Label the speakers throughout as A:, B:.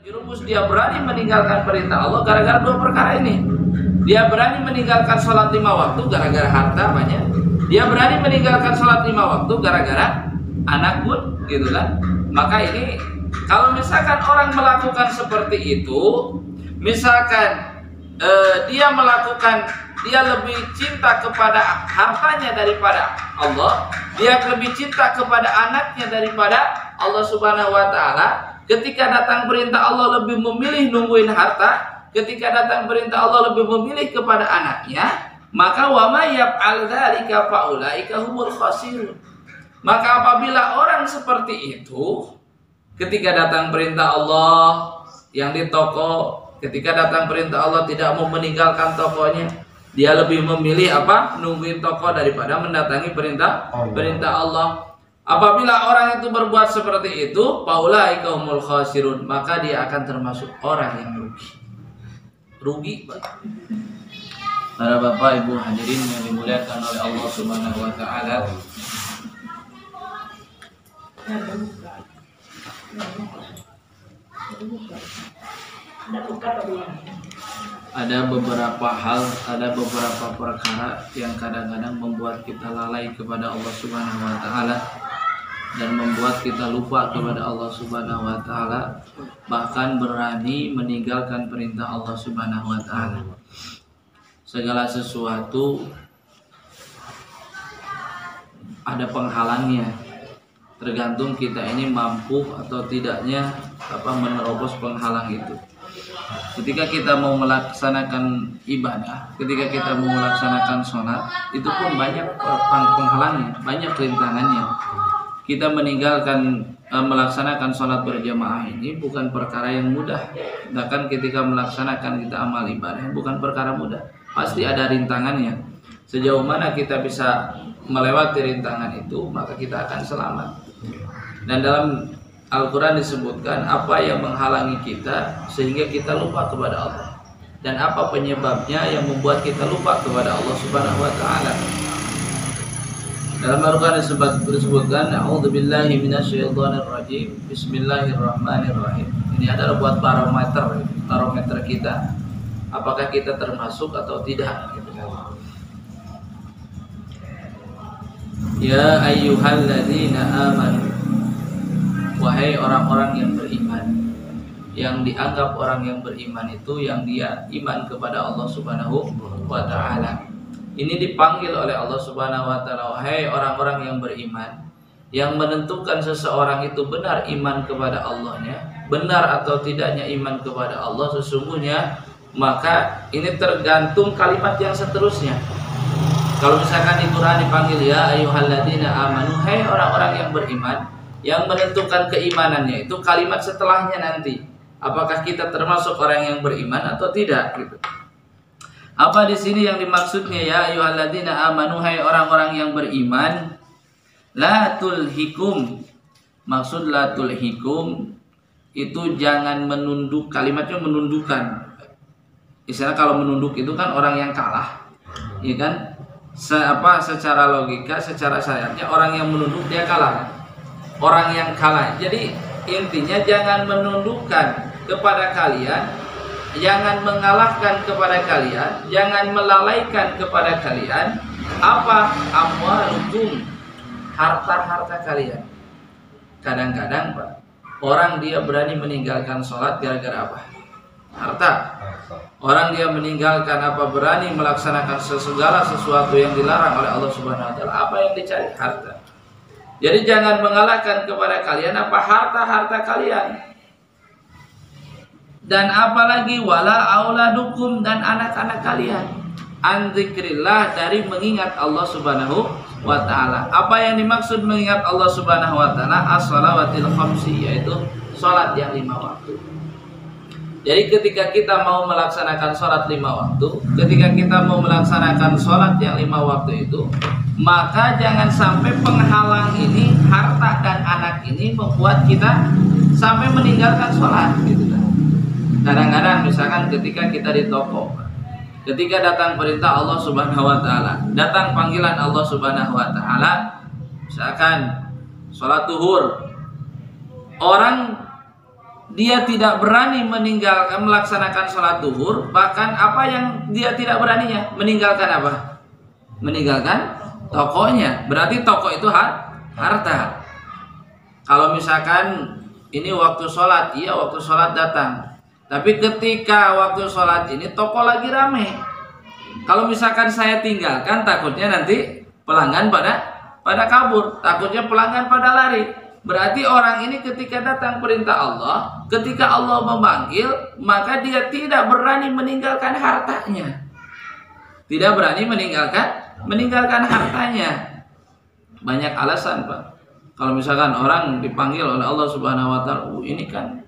A: Rumus dia berani meninggalkan perintah Allah gara-gara dua perkara ini. Dia berani meninggalkan sholat 5 waktu gara-gara harta banyak. Dia berani meninggalkan sholat 5 waktu gara-gara anak pun, gitu kan? Maka ini kalau misalkan orang melakukan seperti itu, misalkan dia lebih cinta kepada hartanya daripada Allah, dia lebih cinta kepada anaknya daripada Allah Subhanahu wa taala. Ketika datang perintah Allah lebih memilih nungguin harta, ketika datang perintah Allah lebih memilih kepada anaknya, maka wa may yaf'al dzalika fa ulaika humul khasirun. Maka apabila orang seperti itu, ketika datang perintah Allah yang di toko, ketika datang perintah Allah tidak mau meninggalkan tokonya, dia lebih memilih apa? Nungguin toko daripada mendatangi perintah Allah. Apabila orang itu berbuat seperti itu, faulaika humul khasirun, maka dia akan termasuk orang yang rugi. Para bapak ibu hadirin yang dimuliakan oleh Allah Subhanahu wa taala. Ada beberapa hal, ada beberapa perkara yang kadang-kadang membuat kita lalai kepada Allah Subhanahu wa taala dan membuat kita lupa kepada Allah Subhanahu wa taala, bahkan berani meninggalkan perintah Allah Subhanahu wa taala. Segala sesuatu ada penghalangnya, tergantung kita ini mampu atau tidaknya menerobos penghalang itu. Ketika kita mau melaksanakan ibadah, ketika kita mau melaksanakan sholat, itu pun banyak penghalangnya, banyak rintangannya. Kita meninggalkan melaksanakan sholat berjamaah ini bukan perkara yang mudah. Bahkan ketika melaksanakan kita amal ibadah bukan perkara mudah, pasti ada rintangannya. Sejauh mana kita bisa melewati rintangan itu, maka kita akan selamat. Dan dalam Al-Quran disebutkan apa yang menghalangi kita sehingga kita lupa kepada Allah, dan apa penyebabnya yang membuat kita lupa kepada Allah Subhanahu wa taala. Dalam Al-Quran disebutkan a'udzubillahi minasyaitonirrajim, bismillahirrahmanirrahim. Ini adalah buat barometer kita, apakah kita termasuk atau tidak, gitu. Ya ayyuhalladzina amanu, wahai orang-orang yang beriman. Yang dianggap orang yang beriman itu yang dia iman kepada Allah Subhanahu wa taala. Ini dipanggil oleh Allah Subhanahu wa taala, wahai orang-orang yang beriman. Yang menentukan seseorang itu benar iman kepada Allahnya, benar atau tidaknya iman kepada Allah sesungguhnya, maka ini tergantung kalimat yang seterusnya. Kalau misalkan di Quran dipanggil ya ayyuhalladzina amanu, hai orang-orang yang beriman, yang menentukan keimanannya itu kalimat setelahnya nanti. Apakah kita termasuk orang yang beriman atau tidak, gitu. Apa di sini yang dimaksudnya ya ayyuhalladzina amanu, hai orang-orang yang beriman, la tulhikum. Maksud la tulhikum itu jangan menunduk, kalimatnya menundukkan. Istilah kalau menunduk itu kan orang yang kalah, ya kan? Secara logika, secara syariatnya orang yang menunduk dia kalah. Orang yang kalah. Jadi intinya jangan menundukkan kepada kalian, jangan mengalahkan kepada kalian, jangan melalaikan kepada kalian apa amwalukum, harta-harta kalian. Kadang-kadang Pak, orang dia berani meninggalkan sholat gara-gara apa? Harta. Orang dia meninggalkan berani melaksanakan segala sesuatu yang dilarang oleh Allah Subhanahu wa taala. Apa yang dicari? Harta. Jadi jangan mengalahkan kepada kalian harta-harta kalian. Dan apalagi wala auladukum, dan anak-anak kalian. An dzikrillah, dari mengingat Allah Subhanahu wa taala. Apa yang dimaksud mengingat Allah Subhanahu wa taala? As-shalawatil khamsi, yaitu salat yang 5 waktu. Jadi ketika kita mau melaksanakan sholat 5 waktu, ketika kita mau melaksanakan sholat yang 5 waktu itu, maka jangan sampai penghalang ini, harta dan anak ini membuat kita sampai meninggalkan sholat, gitu kan. Kadang-kadang misalkan ketika kita di toko, ketika datang perintah Allah Subhanahu wa taala, datang panggilan Allah Subhanahu wa taala, misalkan sholat zuhur, orang dia tidak berani meninggalkan melaksanakan sholat duhur, bahkan apa yang dia tidak beraninya? Meninggalkan apa? Meninggalkan tokonya. Berarti toko itu harta. Kalau misalkan ini waktu sholat, iya waktu sholat datang. Tapi ketika waktu sholat ini toko lagi rame. Kalau misalkan saya tinggalkan, takutnya nanti pelanggan pada kabur, takutnya pelanggan pada lari. Berarti orang ini ketika datang perintah Allah, ketika Allah memanggil, maka dia tidak berani meninggalkan hartanya. Tidak berani meninggalkan hartanya. Banyak alasan, Pak. Kalau misalkan orang dipanggil oleh Allah Subhanahu wa taala, ini kan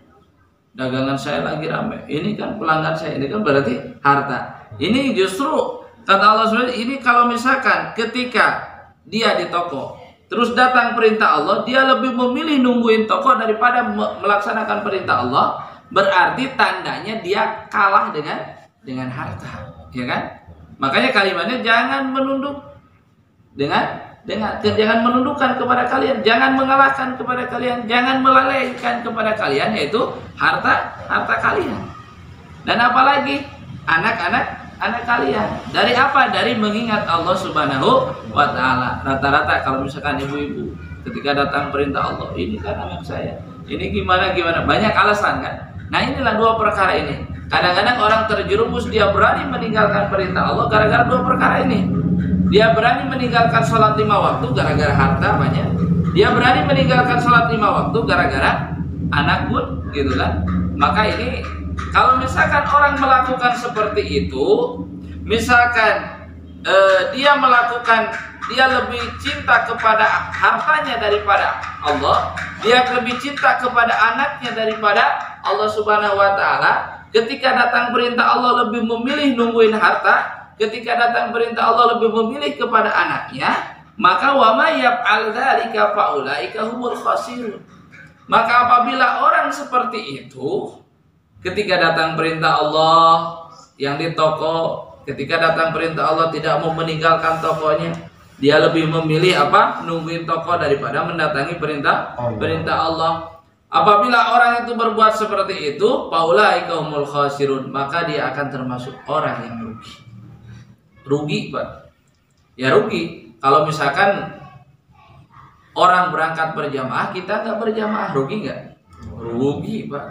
A: dagangan saya lagi ramai, ini kan pelanggan saya, ini kan berarti harta. Ini justru kata Allah Subhanahu wa taala, ini kalau misalkan ketika dia di toko terus datang perintah Allah, dia lebih memilih nungguin toko daripada melaksanakan perintah Allah. Berarti tandanya dia kalah dengan harta, ya kan? Makanya kalimatnya jangan menunduk jangan menundukkan kepada kalian, jangan mengalahkan kepada kalian, jangan melalaikan kepada kalian, yaitu harta kalian. Dan apalagi anak kalian. Dari apa? Dari mengingat Allah Subhanahu wa taala. Rata-rata kalau misalkan ibu-ibu ketika datang perintah Allah, ini kan anak saya, ini gimana, banyak alasan kan. Nah, inilah dua perkara ini. Kadang-kadang orang terjerumus, dia berani meninggalkan perintah Allah gara-gara dua perkara ini. Dia berani meninggalkan sholat 5 waktu gara-gara harta banyak. Dia berani meninggalkan sholat 5 waktu gara-gara anak pun, gitu kan. Maka ini kalau misalkan orang melakukan seperti itu, misalkan dia lebih cinta kepada hartanya daripada Allah, dia lebih cinta kepada anaknya daripada Allah Subhanahu wa taala. Ketika datang perintah Allah lebih memilih nungguin harta, ketika datang perintah Allah lebih memilih kepada anaknya, maka wa may yaf'al dzalika fa ulaika humul khasirun. Maka apabila orang seperti itu, ketika datang perintah Allah yang di toko, ketika datang perintah Allah tidak mau meninggalkan tokonya, dia lebih memilih apa? Nungguin toko daripada mendatangi perintah Allah. Apabila orang itu berbuat seperti itu, faulaika humul khasirun, maka dia akan termasuk orang yang rugi. Rugi, Pak. Ya rugi. Kalau misalkan orang berangkat berjamaah, kita nggak berjamaah, rugi nggak? Rugi, Pak.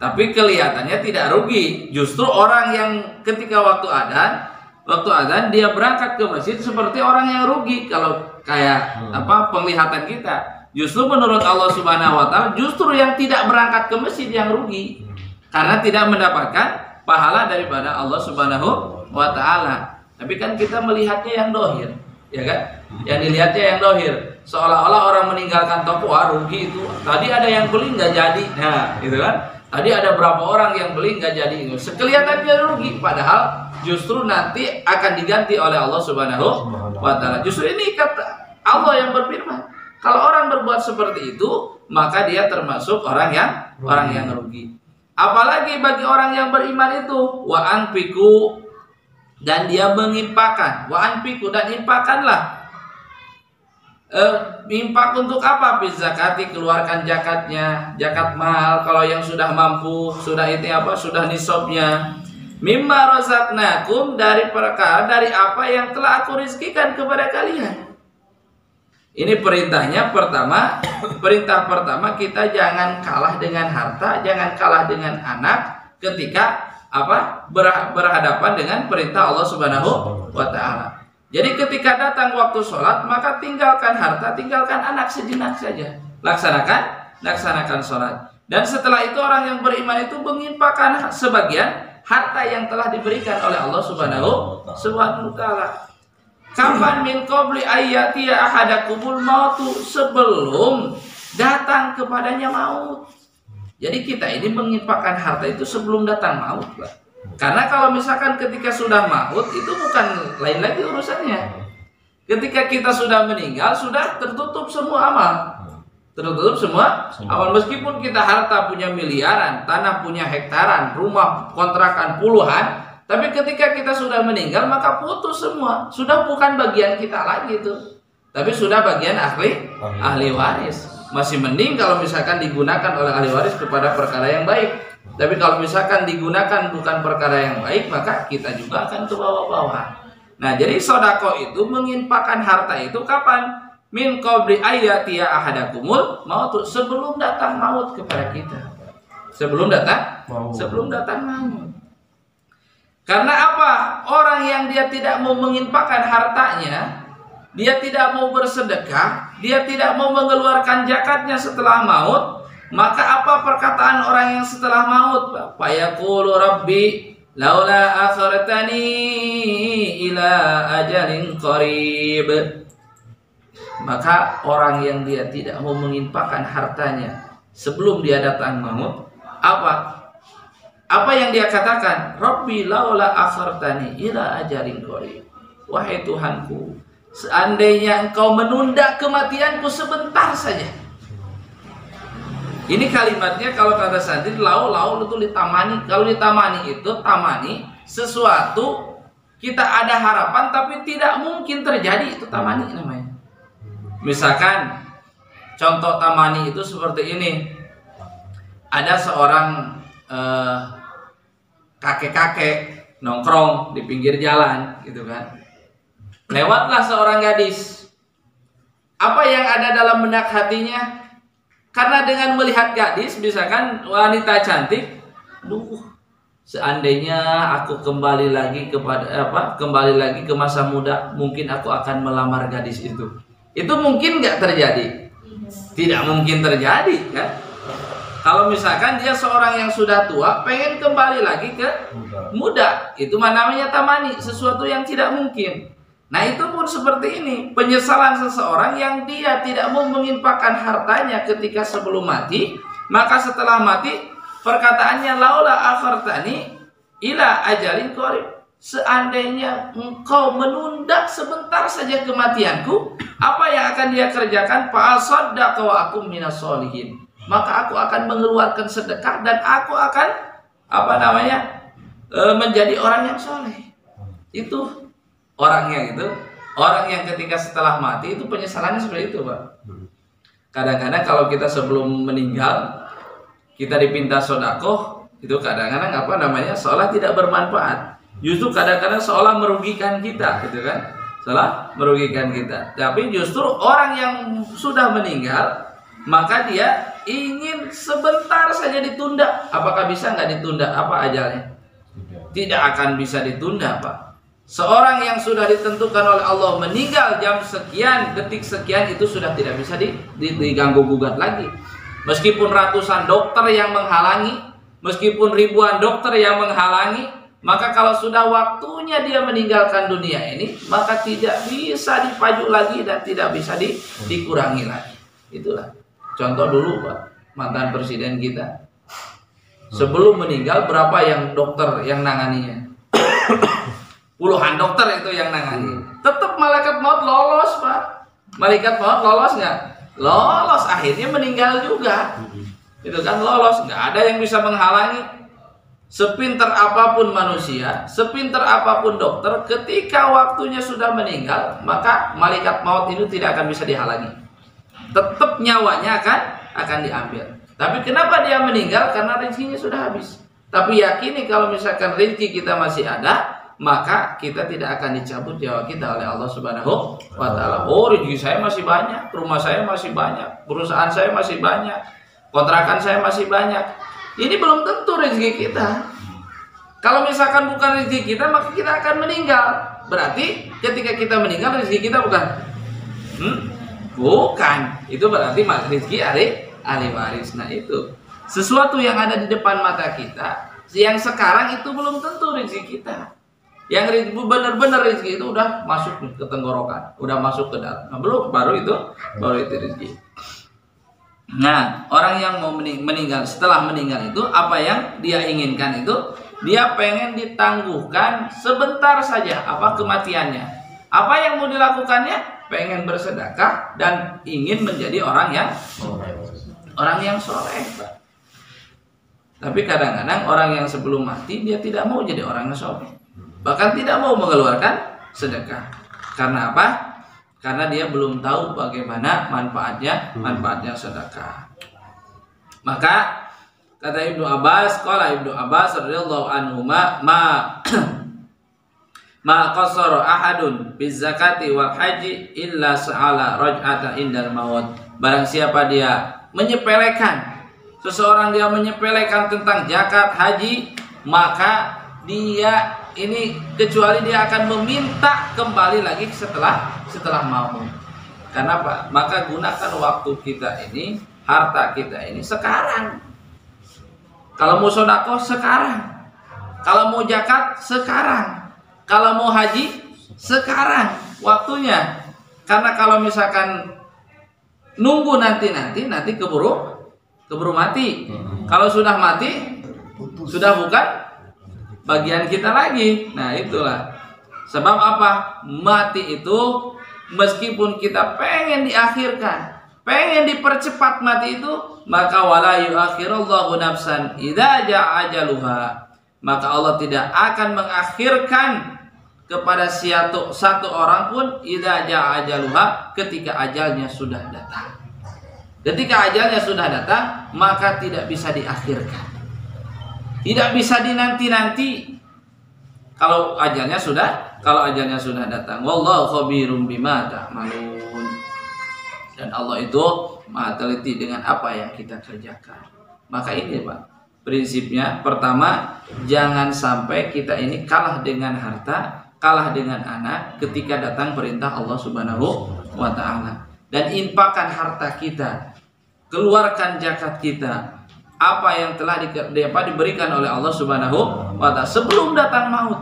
A: Tapi kelihatannya tidak rugi. Justru orang yang ketika waktu adzan dia berangkat ke masjid seperti orang yang rugi. Kalau kayak penglihatan kita. Justru menurut Allah Subhanahu wa taala, justru yang tidak berangkat ke masjid yang rugi. Karena tidak mendapatkan pahala daripada Allah Subhanahu wa taala. Tapi kan kita melihatnya yang dohir, ya kan? Yang dilihatnya yang dohir. Seolah-olah orang meninggalkan toko, rugi itu. Tadi ada yang beli nggak jadi, nah, gitu kan? Tadi ada berapa orang yang beli nggak jadi, sekelihatannya rugi, padahal justru nanti akan diganti oleh Allah Subhanahu wa taala. Justru ini kata Allah yang berfirman, kalau orang berbuat seperti itu, maka dia termasuk orang yang rugi. Apalagi bagi orang yang beriman itu, wa anfiqu, dan dia menginfakkan, wa anfiqu, dan infakkanlah. Infak untuk apa? Zakati, keluarkan zakatnya, zakat mal. Kalau yang sudah mampu, sudah itu apa? Sudah nisabnya. Mimma razaqnakum, dari perkara, dari apa yang telah aku rizkikan kepada kalian. Ini perintahnya pertama. Perintah pertama, kita jangan kalah dengan harta, jangan kalah dengan anak ketika berhadapan dengan perintah Allah Subhanahu wa taala. Jadi ketika datang waktu sholat, maka tinggalkan harta, tinggalkan anak sejenak saja. Laksanakan sholat. Dan setelah itu orang yang beriman itu menginfakkan sebagian harta yang telah diberikan oleh Allah Subhanahu wa taala. Kapan min qabli ayyatiya ahadakumul mautu, sebelum datang kepadanya maut. Jadi kita ini menginfakkan harta itu sebelum datang maut, Pak. Karena kalau misalkan ketika sudah maut, itu bukan lain lagi urusannya. Ketika kita sudah meninggal, sudah tertutup semua amal. Tertutup semua amal. Meskipun kita harta punya miliaran, tanah punya hektaran, rumah kontrakan puluhan, tapi ketika kita sudah meninggal, maka putus semua. Sudah bukan bagian kita lagi itu, tapi sudah bagian ahli waris. masih mending kalau misalkan digunakan oleh ahli waris kepada perkara yang baik. Tapi kalau misalkan digunakan bukan perkara yang baik, maka kita juga akan ke bawah-bawah. Nah, jadi sodako itu menginfakkan harta itu kapan? Min qabli ayatiya ahadakumul maut, sebelum datang maut kepada kita. Sebelum datang maut. Karena apa? Orang yang dia tidak mau menginfakkan hartanya, dia tidak mau bersedekah, dia tidak mau mengeluarkan zakatnya setelah maut, maka apa perkataan orang yang setelah maut? Fayaqulu rabbi laula akhartani ila ajalin qarib. Maka orang yang dia tidak mau menginfakkan hartanya sebelum dia datang maut, apa yang dia katakan? Rabbi laula akhartani ila ajalin qarib. Wahai Tuhanku, seandainya engkau menunda kematianku sebentar saja. Ini kalimatnya kalau kata santri lau itu ditamani. Kalau ditamani itu tamani sesuatu kita ada harapan tapi tidak mungkin terjadi, itu tamani namanya. Misalkan contoh tamani itu seperti ini. Ada seorang kakek-kakek nongkrong di pinggir jalan gitu kan. Lewatlah seorang gadis. Apa yang ada dalam benak hatinya? Karena dengan melihat gadis, misalkan wanita cantik, seandainya aku kembali lagi ke masa muda, mungkin aku akan melamar gadis itu. Itu mungkin nggak terjadi? Tidak mungkin terjadi, kan? Kalau misalkan dia seorang yang sudah tua, pengen kembali lagi ke muda, itu namanya tamani, sesuatu yang tidak mungkin. Nah itu pun seperti ini, penyesalan seseorang yang dia tidak mau menginfakkan hartanya ketika sebelum mati, maka setelah mati perkataannya laula akhartani ila ajalin qarib. Seandainya engkau menunda sebentar saja kematianku, apa yang akan dia kerjakan? Fa asaddaqa wa akum minas sholihin. Maka aku akan mengeluarkan sedekah dan aku akan menjadi orang yang soleh. Itu orangnya itu, orang yang ketika setelah mati itu penyesalannya seperti itu, Pak. Kadang-kadang kalau kita sebelum meninggal, kita dipinta sodakoh, itu kadang-kadang seolah tidak bermanfaat. Justru kadang-kadang seolah merugikan kita, gitu kan? Seolah merugikan kita. Tapi justru orang yang sudah meninggal, maka dia ingin sebentar saja ditunda. Apakah bisa nggak ditunda? Apa ajalnya? Tidak akan bisa ditunda, Pak. Seorang yang sudah ditentukan oleh Allah meninggal jam sekian, detik sekian, itu sudah tidak bisa diganggu gugat lagi. Meskipun ratusan dokter yang menghalangi, meskipun ribuan dokter yang menghalangi, maka kalau sudah waktunya dia meninggalkan dunia ini, maka tidak bisa dipajuk lagi dan tidak bisa dikurangi lagi. Itulah contoh dulu, Pak, mantan presiden kita. Sebelum meninggal berapa yang dokter yang nanganinya? Puluhan dokter itu yang nangani. Tetap malaikat maut lolos, Pak. Malaikat maut lolos nggak? Lolos, akhirnya meninggal juga. Itu kan lolos, nggak ada yang bisa menghalangi. Sepinter apapun manusia, sepinter apapun dokter, ketika waktunya sudah meninggal, maka malaikat maut itu tidak akan bisa dihalangi. Tetap nyawanya akan diambil. Tapi kenapa dia meninggal? Karena rezekinya sudah habis. Tapi yakini kalau misalkan rezeki kita masih ada, maka kita tidak akan dicabut nyawa kita oleh Allah Subhanahu wa Ta'ala. Oh, rezeki saya masih banyak, rumah saya masih banyak, perusahaan saya masih banyak, kontrakan saya masih banyak. Ini belum tentu rezeki kita. Kalau misalkan bukan rezeki kita, maka kita akan meninggal. Berarti ketika kita meninggal, rezeki kita bukan? Bukan. Itu berarti rezeki ahli waris. Nah itu sesuatu yang ada di depan mata kita, yang sekarang itu belum tentu rezeki kita. Yang benar-benar rezeki itu udah masuk ke tenggorokan, udah masuk ke dalam. Nah, baru itu rezeki. Nah, orang yang mau meninggal, setelah meninggal itu apa yang dia inginkan itu, dia pengen ditangguhkan sebentar saja kematiannya. Apa yang mau dilakukannya? Pengen bersedekah dan ingin menjadi orang yang soleh. Tapi kadang-kadang orang yang sebelum mati dia tidak mau jadi orang yang soleh. Bahkan tidak mau mengeluarkan sedekah. Karena apa? karena dia belum tahu bagaimana manfaatnya sedekah. Maka kata Ibnu Abbas, qala Ibnu Abbas radhiyallahu anhu ma qasara ahadun biz zakati wal haji illa sa'ala raj'ata indal maut. Barang siapa dia menyepelekan, seseorang dia menyepelekan tentang zakat, haji, maka dia ini kecuali dia akan meminta kembali lagi setelah maut. Karena apa? Maka gunakan waktu kita ini, harta kita ini sekarang. Kalau mau sedekah sekarang, kalau mau zakat sekarang, kalau mau haji sekarang waktunya. Karena kalau misalkan nunggu nanti keburu mati. Kalau sudah mati, sudah bukan bagian kita lagi. Nah, itulah sebab apa? Mati itu meskipun kita pengen diakhirkan, pengen dipercepat mati itu, maka wala yuakhirullahu nafsan idza jaa ajaluha. Maka Allah tidak akan mengakhirkan kepada satu orang pun idza jaa ajaluha, ketika ajalnya sudah datang. Ketika ajalnya sudah datang, maka tidak bisa diakhirkan. Tidak bisa dinanti-nanti kalau ajalnya sudah datang. Wallahu khabirum bima ta'malun. Dan Allah itu Maha teliti dengan apa yang kita kerjakan. Maka ini Pak, prinsipnya pertama, jangan sampai kita ini kalah dengan harta, kalah dengan anak ketika datang perintah Allah Subhanahu wa taala. Dan infakkan harta kita, keluarkan zakat kita, apa yang telah diberikan oleh Allah Subhanahu wa taala sebelum datang maut.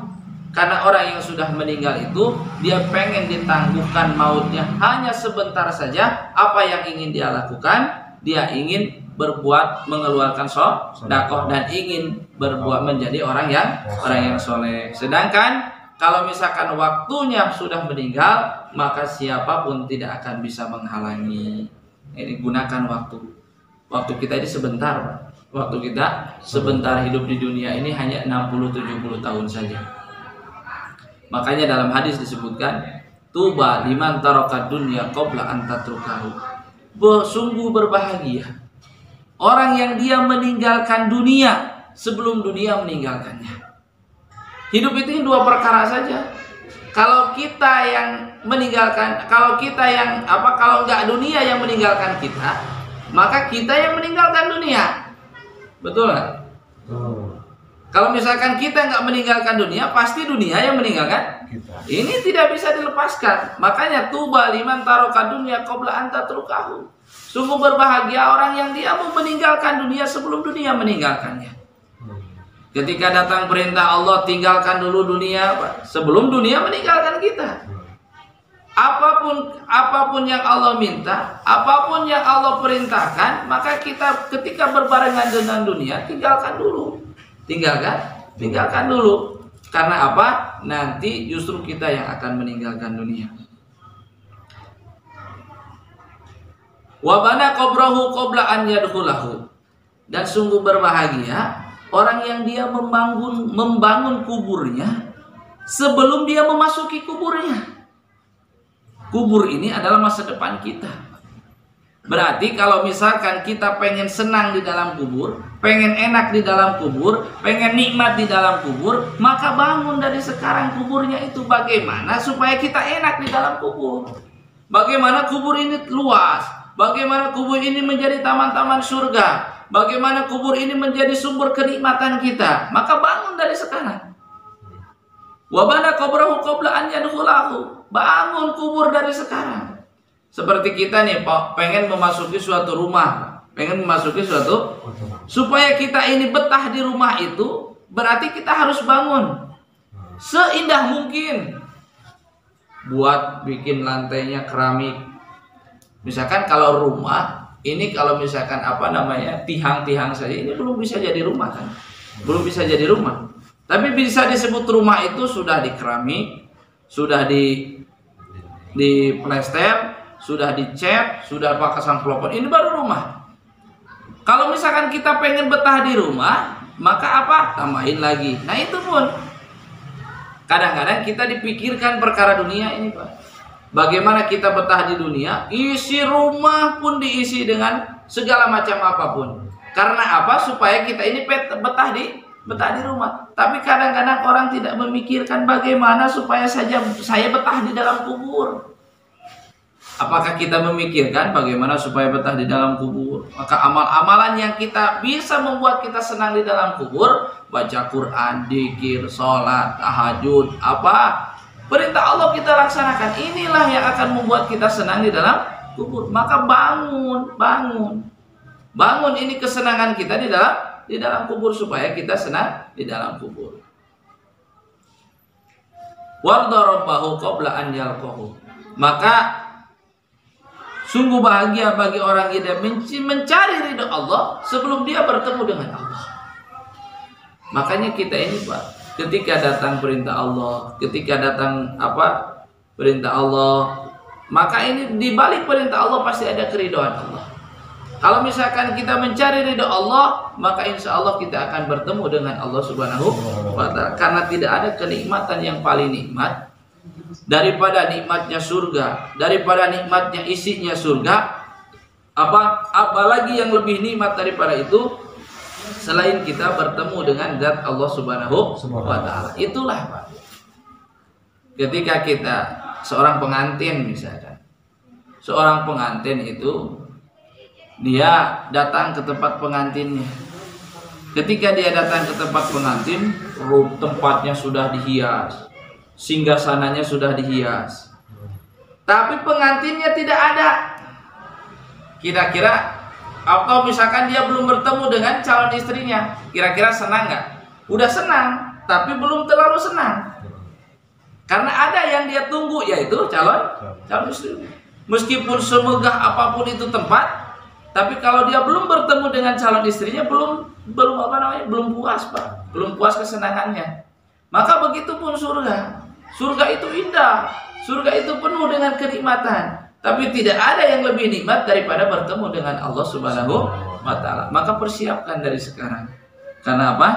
A: Karena orang yang sudah meninggal itu dia pengen ditangguhkan mautnya hanya sebentar saja. Apa yang ingin dia lakukan? Dia ingin berbuat, mengeluarkan sedekah dan ingin berbuat menjadi orang yang soleh. Sedangkan kalau misalkan waktunya sudah meninggal, maka siapapun tidak akan bisa menghalangi. Ini gunakan waktu. Waktu kita ini sebentar, Pak. Waktu kita sebentar hidup di dunia ini hanya 60-70 tahun saja. Makanya dalam hadis disebutkan, tuba liman taraka dunya qabla an tatrukahu. Sungguh berbahagia orang yang dia meninggalkan dunia sebelum dunia meninggalkannya. Hidup itu dua perkara saja. Kalau kita yang meninggalkan, kalau enggak dunia yang meninggalkan kita, maka kita yang meninggalkan dunia. Betul nggak? Kalau misalkan kita nggak meninggalkan dunia, pasti dunia yang meninggalkan kita. Ini tidak bisa dilepaskan. Makanya tuba liman taraka dunya qabla an tatrukahu. Sungguh berbahagia orang yang dia mau meninggalkan dunia sebelum dunia meninggalkannya. Ketika datang perintah Allah, tinggalkan dulu dunia, Pak, sebelum dunia meninggalkan kita. Apapun yang Allah minta, apapun yang Allah perintahkan, maka kita ketika berbarengan dengan dunia, tinggalkan dulu. Tinggalkan dulu. Karena apa? Nanti justru kita yang akan meninggalkan dunia. Wa bana qabrahu qabla an yadkhulahu. Dan sungguh berbahagia orang yang dia membangun kuburnya sebelum dia memasuki kuburnya. Kubur ini adalah masa depan kita. Berarti kalau misalkan kita pengen senang di dalam kubur, pengen enak di dalam kubur, pengen nikmat di dalam kubur, maka bangun dari sekarang kuburnya itu bagaimana supaya kita enak di dalam kubur. Bagaimana kubur ini luas, bagaimana kubur ini menjadi taman-taman surga, bagaimana kubur ini menjadi sumber kenikmatan kita, maka bangun dari sekarang. Wabana qabrahu qabla an yadkhulahu. Bangun kubur dari sekarang. Seperti kita nih, pengen memasuki suatu rumah, supaya kita ini betah di rumah itu, berarti kita harus bangun seindah mungkin. Buat bikin lantainya keramik. Misalkan kalau rumah ini, kalau misalkan tiang-tiang saja ini belum bisa jadi rumah kan, belum bisa jadi rumah. Tapi bisa disebut rumah itu sudah dikeramik, sudah di plester, sudah dicat, sudah pasang pelopor, ini baru rumah. Kalau misalkan kita pengen betah di rumah, maka apa? Tambahin lagi. Nah itu pun kadang-kadang kita dipikirkan perkara dunia ini, Pak. bagaimana kita betah di dunia, isi rumah pun diisi dengan segala macam apapun. Karena apa? Supaya kita ini betah di rumah. Tapi kadang-kadang orang tidak memikirkan bagaimana supaya saya betah di dalam kubur. Apakah kita memikirkan bagaimana supaya betah di dalam kubur? Maka amal-amalan yang kita bisa membuat kita senang di dalam kubur, baca Quran, dzikir, sholat, tahajud, apa perintah Allah kita laksanakan, inilah yang akan membuat kita senang di dalam kubur. Maka bangun ini kesenangan kita di dalam kubur supaya kita senang di dalam kubur. Warda rabbahu qabla an yalqahu. Maka sungguh bahagia bagi orang yang mencari ridho Allah sebelum dia bertemu dengan Allah. Makanya kita ini Pak, ketika datang perintah Allah, ketika datang perintah Allah, maka ini di balik perintah Allah pasti ada keridhaan Allah. Kalau misalkan kita mencari ridho Allah, maka insya Allah kita akan bertemu dengan Allah Subhanahu wa Ta'ala. Karena tidak ada kenikmatan yang paling nikmat daripada nikmatnya surga, daripada nikmatnya isinya surga. Apalagi yang lebih nikmat daripada itu selain kita bertemu dengan zat Allah Subhanahu wa Ta'ala. Itulah Pak, ketika kita seorang pengantin misalkan, seorang pengantin itu dia datang ke tempat pengantinnya. Ketika dia datang ke tempat pengantin, tempatnya sudah dihias, singgasananya sudah dihias, tapi pengantinnya tidak ada. Kira-kira, atau misalkan dia belum bertemu dengan calon istrinya, kira-kira senang nggak? Udah senang, tapi belum terlalu senang, karena ada yang dia tunggu, yaitu calon istri. Meskipun semegah apapun itu tempat, tapi kalau dia belum bertemu dengan calon istrinya, belum puas Pak, belum puas kesenangannya. Maka begitu pun surga. Surga itu indah, surga itu penuh dengan kenikmatan, tapi tidak ada yang lebih nikmat daripada bertemu dengan Allah Subhanahu wa Ta'ala. Maka persiapkan dari sekarang. Karena apa?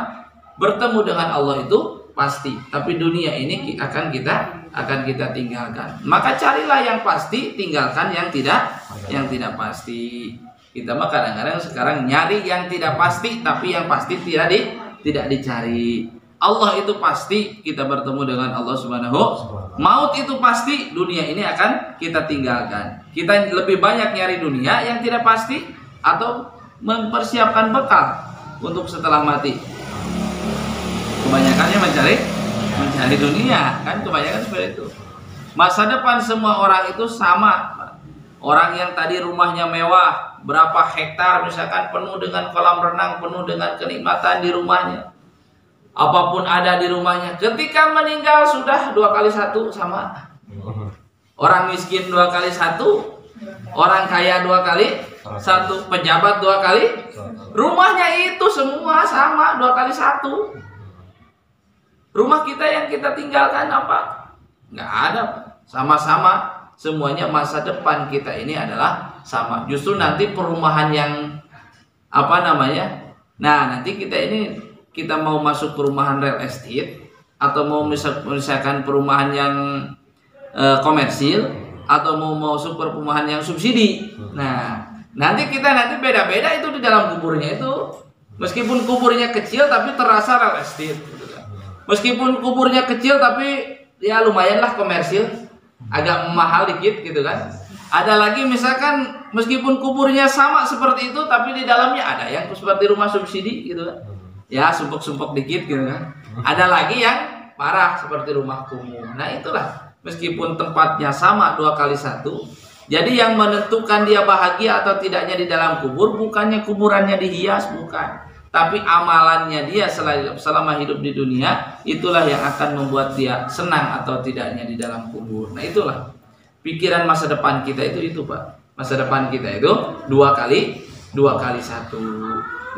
A: Bertemu dengan Allah itu pasti, tapi dunia ini akan kita tinggalkan. Maka carilah yang pasti, tinggalkan yang tidak pasti. Kita mah kadang-kadang sekarang nyari yang tidak pasti, tapi yang pasti tidak dicari. Allah itu pasti, kita bertemu dengan Allah Subhanahu. Maut itu pasti, dunia ini akan kita tinggalkan. Kita lebih banyak nyari dunia yang tidak pasti atau mempersiapkan bekal untuk setelah mati. Kebanyakannya mencari dunia, kan kebanyakan seperti itu. Masa depan semua orang itu sama. Orang yang tadi rumahnya mewah, berapa hektar misalkan, penuh dengan kolam renang, penuh dengan kenikmatan di rumahnya, apapun ada di rumahnya, ketika meninggal sudah 2x1 sama. Orang miskin 2x1, orang kaya 2x1, pejabat 2x, rumahnya itu semua sama 2x1. Rumah kita yang kita tinggalkan apa? Nggak ada, sama-sama. Semuanya masa depan kita ini adalah sama. Justru nanti perumahan yang nanti kita mau masuk perumahan real estate, atau mau misalkan perumahan yang komersil, atau mau masuk perumahan yang subsidi. Nah, nanti beda-beda itu di dalam kuburnya itu. Meskipun kuburnya kecil tapi terasa real estate. Meskipun kuburnya kecil tapi ya lumayanlah komersil, agak mahal dikit gitu kan. Ada lagi misalkan meskipun kuburnya sama seperti itu, tapi di dalamnya ada yang seperti rumah subsidi gitu kan, ya sumpuk-sumpuk dikit gitu kan. Ada lagi yang parah seperti rumah kumuh. Nah itulah, meskipun tempatnya sama 2x1, jadi yang menentukan dia bahagia atau tidaknya di dalam kubur bukannya kuburannya dihias, bukan, tapi amalannya dia selama hidup di dunia. Itulah yang akan membuat dia senang atau tidaknya di dalam kubur. Nah itulah pikiran masa depan kita itu Pak. Masa depan kita itu 2x1.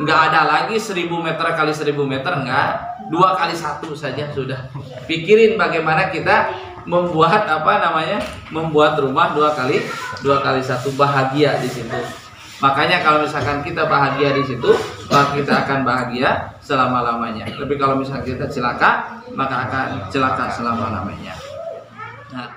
A: Nggak ada lagi 1000 meter kali 1000 meter, enggak. 2x1 saja sudah. Pikirin bagaimana kita membuat membuat rumah 2x1, bahagia di situ. Makanya kalau misalkan kita bahagia di situ, maka kita akan bahagia selama-lamanya. Tapi kalau misalkan kita celaka, maka akan celaka selama-lamanya. Nah,